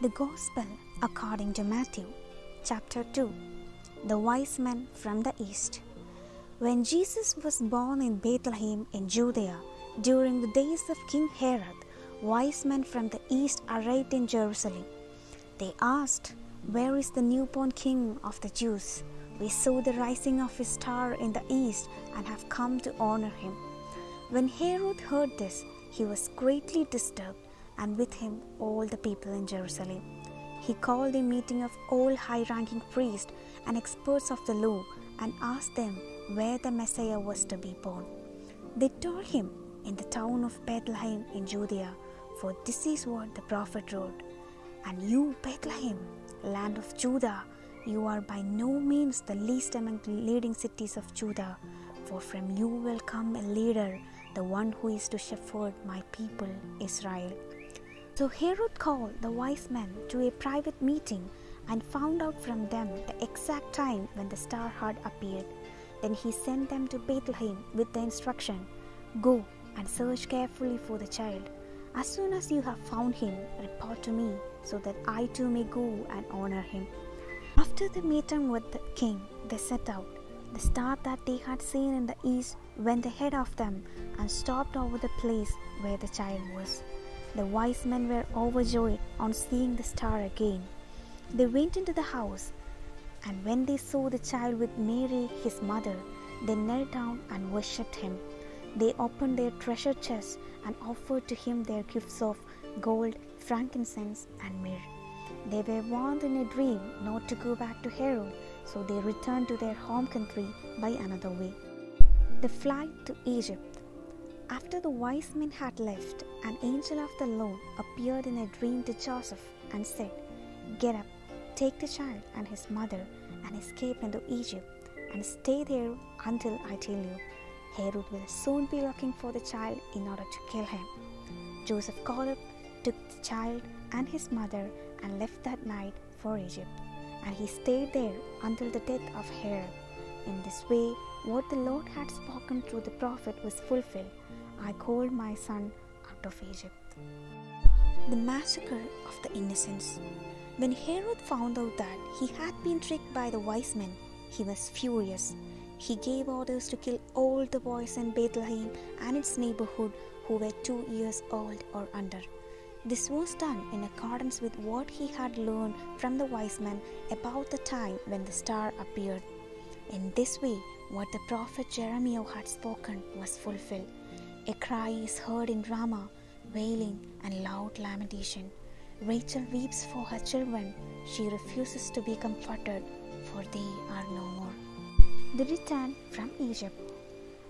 The Gospel according to Matthew, chapter 2. The wise men from the east. When Jesus was born in Bethlehem in Judea, during the days of King Herod, wise men from the east arrived in Jerusalem. They asked, "Where is the newborn King of the Jews? We saw the rising of his star in the east and have come to honor him." When Herod heard this, he was greatly disturbed, and with him all the people in Jerusalem. He called a meeting of all high-ranking priests and experts of the law and asked them where the Messiah was to be born. They told him, "In the town of Bethlehem in Judea, for this is what the prophet wrote. And you, Bethlehem, land of Judah, you are by no means the least among the leading cities of Judah, for from you will come a leader, the one who is to shepherd my people Israel." So Herod called the wise men to a private meeting and found out from them the exact time when the star had appeared. Then he sent them to Bethlehem with the instruction, "Go and search carefully for the child. As soon as you have found him, report to me, so that I too may go and honor him." After the meeting with the king, they set out. The star that they had seen in the east went ahead of them and stopped over the place where the child was. The wise men were overjoyed on seeing the star again. They went into the house, and when they saw the child with Mary, his mother, they knelt down and worshipped him. They opened their treasure chests and offered to him their gifts of gold, frankincense, and myrrh. They were warned in a dream not to go back to Herod, so they returned to their home country by another way. The flight to Egypt. After the wise men had left, an angel of the Lord appeared in a dream to Joseph and said, "Get up, take the child and his mother and escape into Egypt and stay there until I tell you. Herod will soon be looking for the child in order to kill him." Joseph got up, took the child and his mother and left that night for Egypt, and he stayed there until the death of Herod. In this way, what the Lord had spoken through the prophet was fulfilled. "I called my son out of Egypt." The massacre of the innocents. When Herod found out that he had been tricked by the wise men, he was furious. He gave orders to kill all the boys in Bethlehem and its neighborhood who were 2 years old or under. This was done in accordance with what he had learned from the wise men about the time when the star appeared. In this way, what the prophet Jeremiah had spoken was fulfilled. A cry is heard in Ramah, wailing and loud lamentation. Rachel weeps for her children. She refuses to be comforted, for they are no more. The return from Egypt.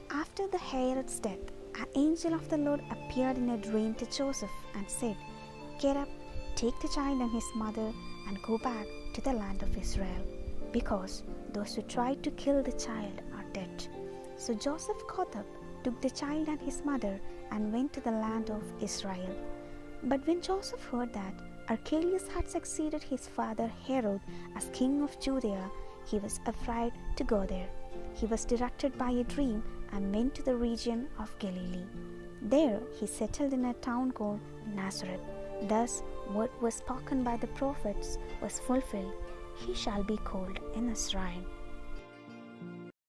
After the Herod's death, an angel of the Lord appeared in a dream to Joseph and said, "Get up, take the child and his mother, and go back to the land of Israel, because those who tried to kill the child are dead." So Joseph got up, took the child and his mother, and went to the land of Israel. But when Joseph heard that Archelaus had succeeded his father Herod as king of Judea, he was afraid to go there. He was directed by a dream and went to the region of Galilee. There he settled in a town called Nazareth. Thus what was spoken by the prophets was fulfilled: "He shall be called a Nazarene."